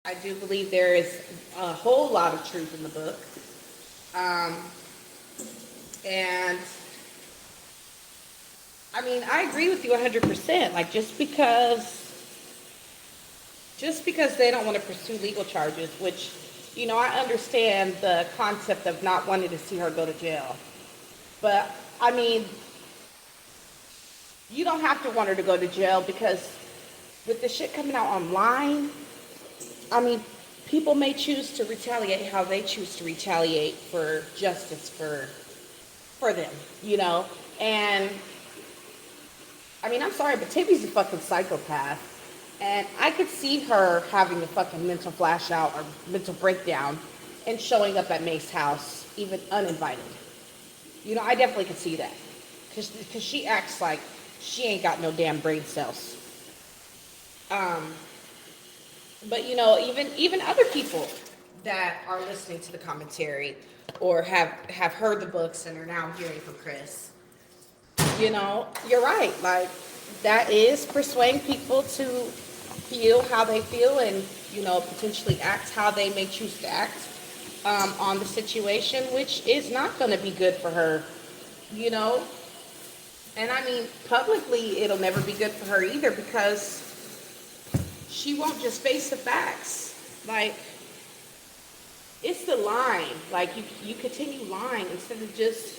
I do believe there is a whole lot of truth in the book. Um, and I mean, I agree with you 100%. Like, just because they don't want to pursue legal charges, which, I understand the concept of not wanting to see her go to jail. But I mean, you don't have to want her to go to jail because with the shit coming out online, I mean, people may choose to retaliate how they choose to retaliate for justice for them, you know? And I mean, I'm sorry, but Timmy's a fucking psychopath. And I could see her having a fucking mental flash out or mental breakdown and showing up at May's house, even uninvited. I definitely could see that. Because she acts like she ain't got no damn brain cells. Um, but even other people that are listening to the commentary or have heard the books and are now hearing from Chris, you're right. Like, that is persuading people to feel how they feel and, potentially act how they may choose to act on the situation, which is not going to be good for her, you know. And I mean, publicly, it'll never be good for her either because she won't just face the facts. Like, it's the lying. Like, you continue lying instead of just,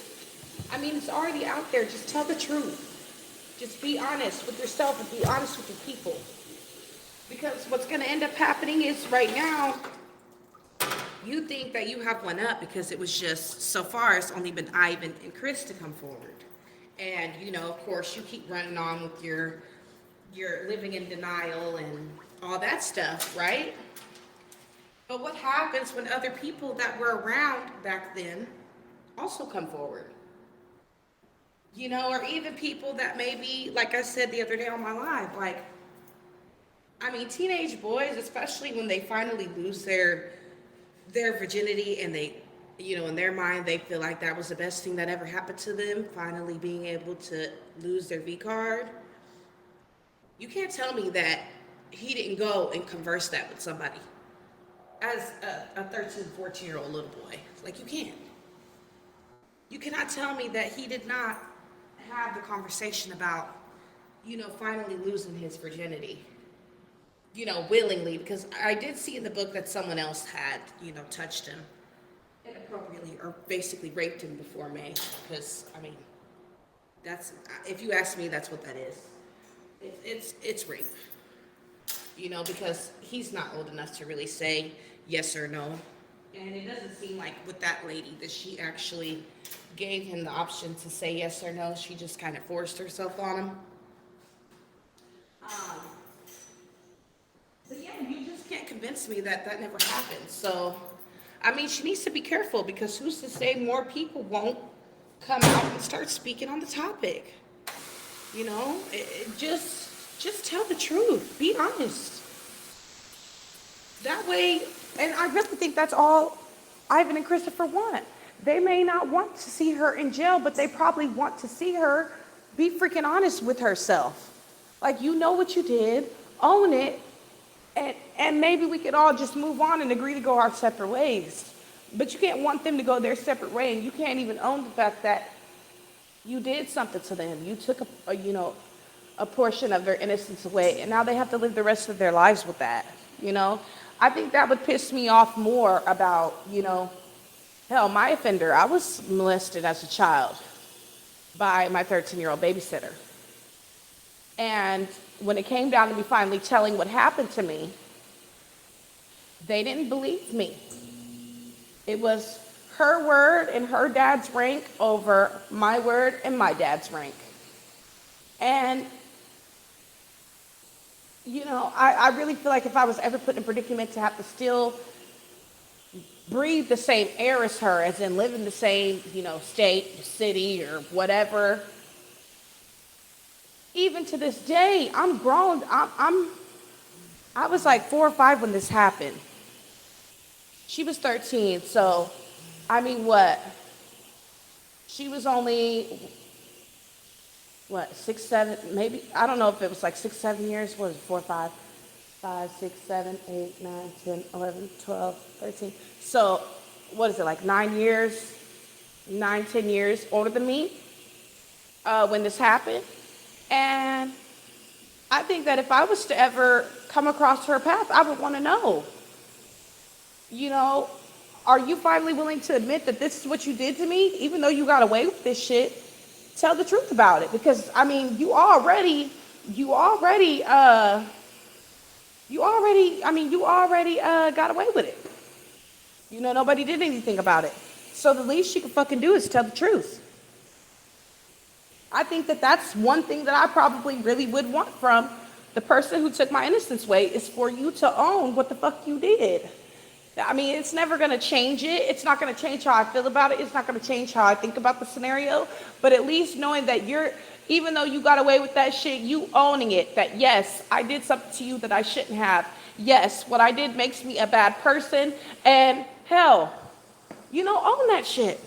I mean, it's already out there. Just tell the truth. Just be honest with yourself and be honest with your people. Because what's going to end up happening is right now, you think that you have one up because it was just, so far, it's only been Ivan and Chris to come forward. And, of course, you keep running on with your living in denial and all that stuff, right? But what happens when other people that were around back then also come forward? Or even people that maybe, like I said the other day on my live, like, I mean, teenage boys, especially when they finally lose their virginity and they, in their mind, they feel like that was the best thing that ever happened to them, finally being able to lose their V card. You can't tell me that he didn't go and converse that with somebody as a 13, 14-year-old little boy. Like, you can't. You cannot tell me that he did not have the conversation about, finally losing his virginity, willingly, because I did see in the book that someone else had, touched him inappropriately or basically raped him before May. Because, I mean, that's, if you ask me, that's what that is. It's rape, because he's not old enough to really say yes or no. And it doesn't seem like with that lady that she actually gave him the option to say yes or no. She just kind of forced herself on him. Um, but yeah, you just can't convince me that that never happened. So, I mean, she needs to be careful because who's to say more people won't come out and start speaking on the topic? Just tell the truth. Be honest. That way, and I really think that's all Ivan and Christopher want. They may not want to see her in jail, but they probably want to see her be freaking honest with herself. Like, you know what you did, own it, and maybe we could all just move on and agree to go our separate ways. But you can't want them to go their separate way, and you can't even own the fact that you did something to them. You took a portion of their innocence away, and now they have to live the rest of their lives with that. I think that would piss me off more about, hell, my offender. I was molested as a child by my 13-year-old babysitter. And when it came down to me finally telling what happened to me, they didn't believe me. It was her word and her dad's rank over my word and my dad's rank. And, I really feel like if I was ever put in a predicament to have to still breathe the same air as her, as in live in the same, state, city, or whatever, even to this day, I'm grown. I was like 4 or 5 when this happened. She was 13, so, I mean, what? She was only, 6, 7, maybe, I don't know if it was like 6, 7 years, what was it, 4 or 5? 5, 6, 7, 8, 9, 10, 11, 12, 13. So, what is it, like 9 years, 9, 10 years older than me when this happened. And I think that if I was to ever come across her path, I would want to know, you know, are you finally willing to admit that this is what you did to me, even though you got away with this shit? Tell the truth about it, because I mean, you already got away with it. You know, nobody did anything about it. So the least you can fucking do is tell the truth. I think that that's one thing that I probably really would want from the person who took my innocence away, is for you to own what the fuck you did. I mean, it's never going to change it. It's not going to change how I feel about it. It's not going to change how I think about the scenario. But at least knowing that even though you got away with that shit, you owning it. That yes, I did something to you that I shouldn't have. Yes, what I did makes me a bad person. And hell, own that shit.